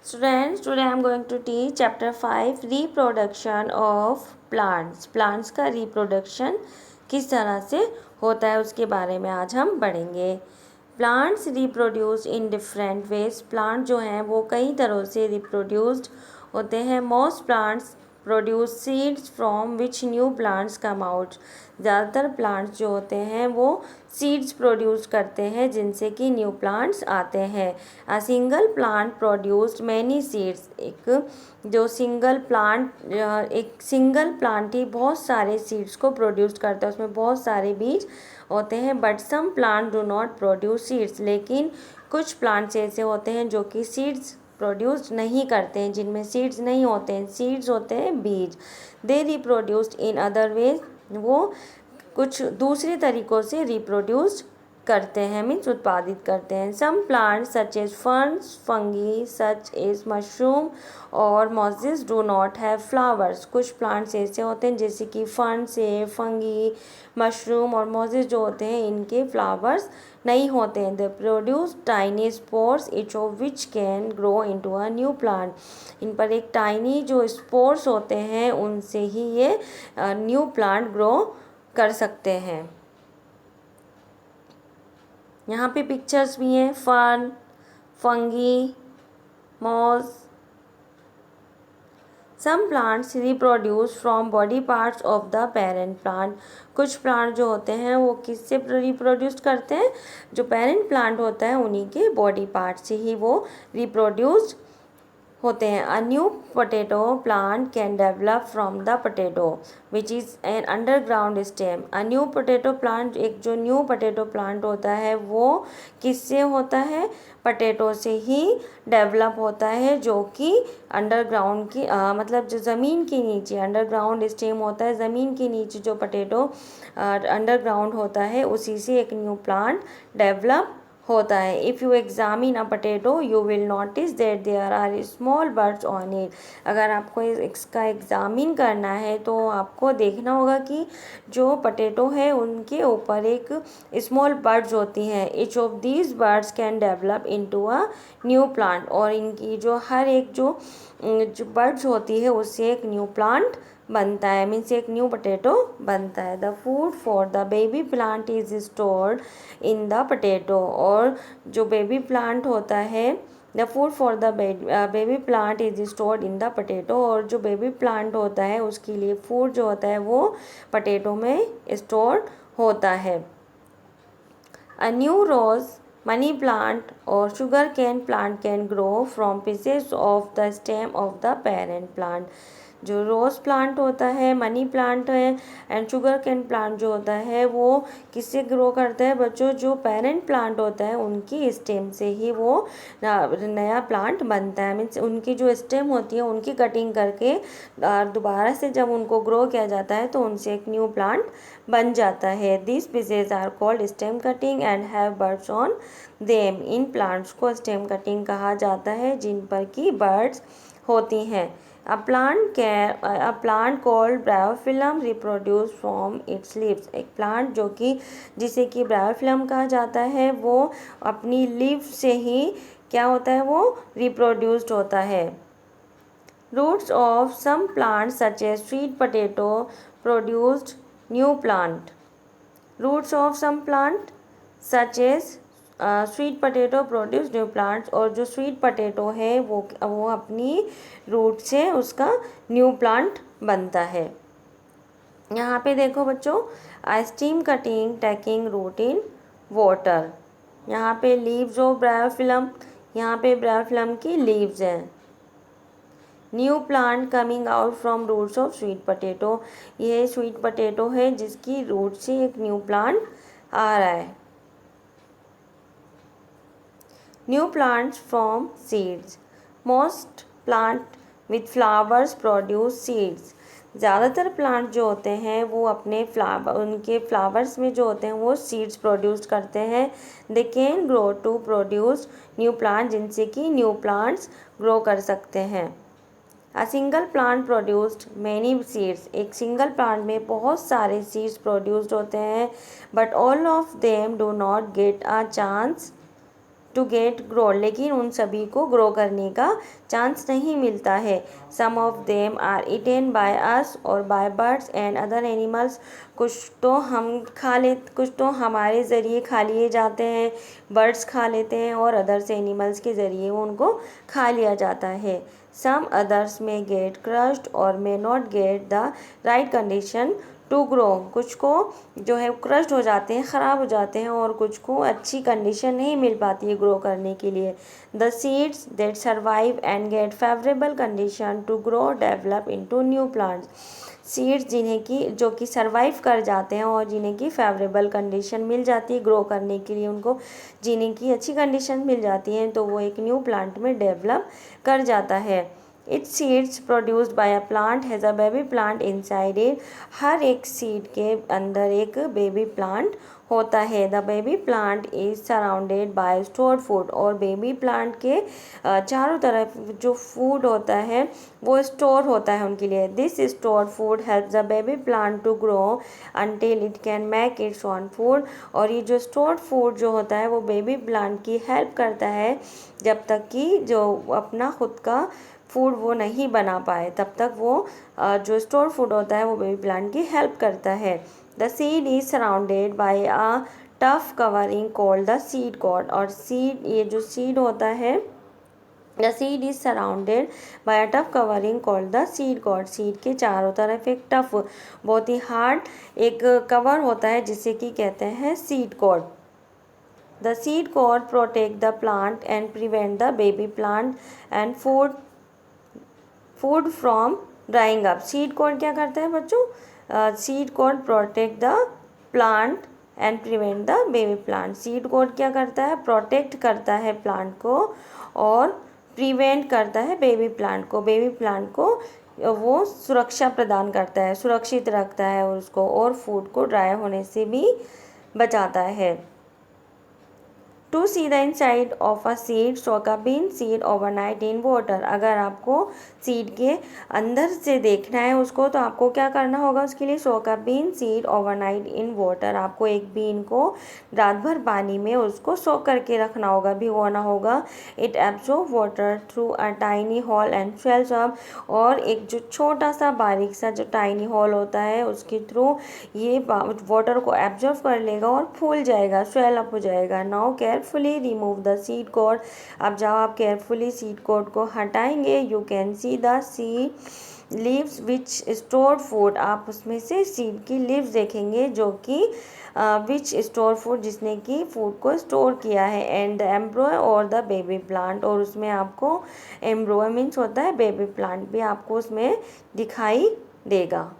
Students, today I am going to teach chapter 5 reproduction of plants. Plants का reproduction किस तरह से होता है उसके बारे में आज हम पढ़ेंगे. Plants reproduce in different ways. Plant जो हैं वो कई तरह से reproduced होते हैं. Most plants produce seeds from which new plants come out. ज़्यादातर प्लांट्स जो होते हैं वो सीड्स प्रोड्यूस करते हैं जिनसे कि न्यू प्लांट्स आते हैं. A single plant produced many seeds. एक सिंगल प्लांट ही बहुत सारे सीड्स को प्रोड्यूस करता है, उसमें बहुत सारे बीज होते हैं. But some plant do not produce seeds. लेकिन कुछ प्लांट्स ऐसे होते हैं जो कि सीड्स प्रोड्यूस नहीं करते हैं, जिनमें सीड्स नहीं होते हैं. सीड्स होते हैं बीज. दे रिप्रोड्यूस्ड इन अदर वेज. वो कुछ दूसरे तरीक़ों से रिप्रोड्यूस करते हैं, मीन्स उत्पादित करते हैं. Some plants such as ferns, fungi such as mushroom और mosses do not have flowers. कुछ प्लांट्स ऐसे होते हैं जैसे कि फर्न्स है, फंगी, मशरूम और मॉजेस जो होते हैं इनके फ्लावर्स नहीं होते हैं. They produce tiny spores each of which can grow into a new plant. इन पर एक टाइनी जो स्पोर्स होते हैं उनसे ही ये न्यू प्लांट ग्रो कर सकते हैं. यहाँ पे पिक्चर्स भी हैं. Fern, fungi, moss. Some plants reproduce from body parts of the parent plant. कुछ प्लांट जो होते हैं वो किससे रिप्रोड्यूस करते हैं? जो पेरेंट प्लांट होता है उन्हीं के बॉडी पार्ट से ही वो रिप्रोड्यूस होते हैं. A new potato plant can develop from the potato which is an underground stem. A new potato plant, एक जो न्यू पोटैटो प्लांट होता है वो किससे होता है? पोटैटो से ही डेवलप होता है, जो कि अंडरग्राउंड की मतलब जो ज़मीन के नीचे अंडरग्राउंड स्टेम होता है, ज़मीन के नीचे जो पोटैटो अंडरग्राउंड होता है उसी से एक न्यू प्लांट डेवलप होता है. If you examine a potato you will notice that there are small buds on it. अगर आपको इसका एग्जामिन करना है तो आपको देखना होगा कि जो पोटैटो है उनके ऊपर एक स्मॉल बर्ड्स होती हैं. Each of these birds can develop into a new plant. और इनकी जो हर एक जो बर्ड्स होती है उससे एक न्यू प्लांट बनता है, मीन्स एक न्यू पोटैटो बनता है. The food for the baby plant is stored in the potato. और जो बेबी प्लांट होता है, the food for the baby plant is stored in the potato. और जो बेबी प्लांट होता है उसके लिए फूड जो होता है वो पोटैटो में स्टोर होता है. A new rose, money plant और sugar cane plant can grow from pieces of the stem of the parent plant. जो रोज़ प्लांट होता है, मनी प्लांट है एंड शुगर कैन प्लांट जो होता है वो किससे ग्रो करता है बच्चों? जो पेरेंट प्लांट होता है उनकी स्टेम से ही वो नया प्लांट बनता है. मीन्स उनकी जो स्टेम होती है उनकी कटिंग करके दोबारा से जब उनको ग्रो किया जाता है तो उनसे एक न्यू प्लांट बन जाता है. This pieces are called stem cutting and have buds on them. इन प्लांट्स को स्टेम कटिंग कहा जाता है जिन पर की बर्ड्स होती हैं. A plant called bryophyllum reproduce from its leaves. एक प्लांट जो कि जिसे कि ब्रायोफिलम कहा जाता है वो अपनी लीफ से ही क्या होता है? वो रिप्रोड्यूस्ड होता है. Roots of some plants such as sweet potato produced new plant. Roots of some plant such as sweet potato produce new plants. और जो स्वीट पोटैटो है वो अपनी रूट से उसका न्यू प्लांट बनता है. यहाँ पे देखो बच्चों, stem cutting taking root in water. यहाँ पे लीव्स ऑफ ब्रायोफिलम, यहाँ पे ब्रायोफिलम की लीव्स हैं. New plant coming out from roots of sweet potato. ये स्वीट पोटैटो है जिसकी रूट से एक न्यू प्लांट आ रहा है. New plants from seeds. Most plant with flowers produce seeds. ज़्यादातर प्लांट जो होते हैं वो अपने उनके फ्लावर्स में जो होते हैं वो सीड्स प्रोड्यूस करते हैं. They can grow to produce new plant, जिनसे कि न्यू प्लांट्स ग्रो कर सकते हैं. A single plant produced many seeds. एक सिंगल प्लांट में बहुत सारे सीड्स प्रोड्यूस्ड होते हैं. But all of them do not get a chance to get grow, लेकिन उन सभी को ग्रो करने का चांस नहीं मिलता है। Some of them are eaten by us और by birds and other animals, कुछ तो कुछ तो हमारे ज़रिए खा लिए जाते हैं, बर्ड्स खा लेते हैं और अदर्स एनिमल्स के ज़रिए उनको खा लिया जाता है। सम अदर्स में गेट क्रश्ड और may not get the right condition to grow, कुछ को जो है क्रश्ड हो जाते हैं, ख़राब हो जाते हैं और कुछ को अच्छी कंडीशन नहीं मिल पाती है ग्रो करने के लिए। The seeds that survive and get favourable condition to grow develop into new plants, seeds जो कि सर्वाइव कर जाते हैं और जिन्हें की फेवरेबल कंडीशन मिल जाती है ग्रो करने के लिए, उनको जीने की अच्छी कंडीशन मिल जाती है तो वो एक न्यू प्लांट में डेवलप कर जाता है। It's seeds produced by a plant has a baby plant inside it, हर एक सीड के अंदर एक बेबी प्लांट होता है। The baby plant is surrounded by stored food, और बेबी प्लांट के चारों तरफ जो फूड होता है वो स्टोर होता है उनके लिए। This stored food helps the baby plant to grow until it can make its own food, और ये जो स्टोर्ड फूड जो होता है वो बेबी प्लांट की हेल्प करता है जब तक कि जो अपना खुद का फूड वो नहीं बना पाए, तब तक वो जो स्टोर फूड होता है वो बेबी प्लांट की हेल्प करता है। The seed is surrounded by a tough covering called the seed coat, और सीड, ये जो सीड होता है, the seed is surrounded by a tough covering called the seed coat, seed के चारों तरफ एक टफ, बहुत ही हार्ड एक कवर होता है जिसे कि कहते हैं seed coat. The seed coat protect the plant and prevent the baby plant and food from drying up. Seed coat क्या करता है बच्चों? Seed coat protect the plant and prevent the baby plant. Seed coat क्या करता है? Protect करता है plant को और प्रिवेंट करता है बेबी प्लांट को। बेबी प्लांट को वो सुरक्षा प्रदान करता है, सुरक्षित रखता है उसको, और फूड को ड्राई होने से भी बचाता है। To see the inside of a seed, soak a bean seed overnight in water. अगर आपको सीड के अंदर से देखना है उसको तो आपको क्या करना होगा उसके लिए? Soak a bean seed overnight in water, आपको एक बीन को रात भर पानी में उसको सोक करके रखना होगा, भिगोना होगा। It absorb water through a tiny hole and swells up, और एक जो छोटा सा बारीक सा जो टाइनी होल होता है उसके थ्रू ये वाटर को एब्जॉर्ब कर लेगा और फूल जाएगा, स्वेल अप हो जाएगा। Now carefully remove the seed code, अब जब आप केयरफुली सीड कोड को हटाएंगे, you can see the seed leaves which store food, आप उसमें से सीड की लीव्स देखेंगे जो कि विच स्टोर फूड, जिसने कि फूड को स्टोर किया है। एंड द एम्ब्रॉय और द बेबी प्लांट, और उसमें आपको एम्ब्रॉय मीन्स होता है बेबी प्लांट, भी आपको उसमें दिखाई देगा।